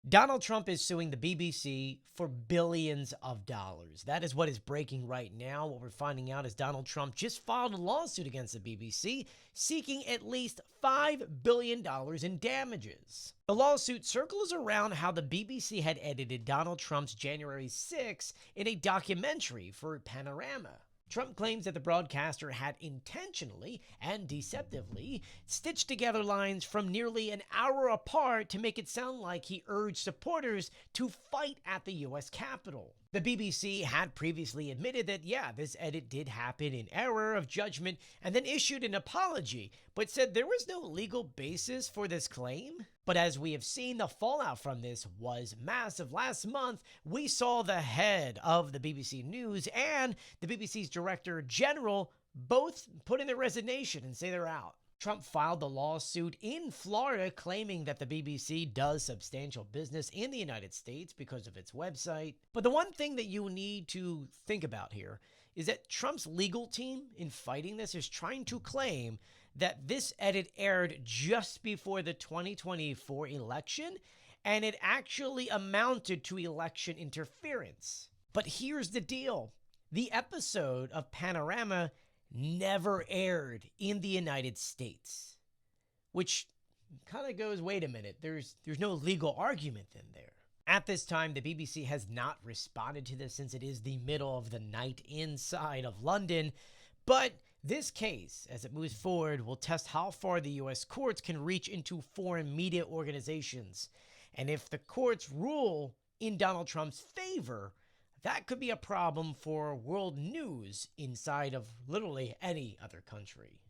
Donald Trump is suing the BBC for billions of dollars. That is what is breaking right now. What we're finding out is Donald Trump just filed a lawsuit against the BBC seeking at least $5 billion in damages. The lawsuit circles around how the BBC had edited Donald Trump's January 6 in a documentary for Panorama. Trump claims that the broadcaster had intentionally and deceptively stitched together lines from nearly an hour apart to make it sound like he urged supporters to fight at the U.S. Capitol. The BBC had previously admitted that, this edit did happen in error of judgment and then issued an apology, but said there was no legal basis for this claim. But as we have seen, the fallout from this was massive. Last month, we saw the head of the BBC News and the BBC's Director General both put in their resignation and say they're out. Trump filed the lawsuit in Florida claiming that the BBC does substantial business in the United States because of its website. But the one thing that you need to think about here is that Trump's legal team in fighting this is trying to claim that this edit aired just before the 2024 election and it actually amounted to election interference. But here's the deal. The episode of Panorama never aired in the United States, which kind of goes, wait a minute, there's no legal argument in there. At this time, the BBC has not responded to this since it is the middle of the night inside of London, but this case, as it moves forward, will test how far the U.S. courts can reach into foreign media organizations. And if the courts rule in Donald Trump's favor, that could be a problem for world news inside of literally any other country.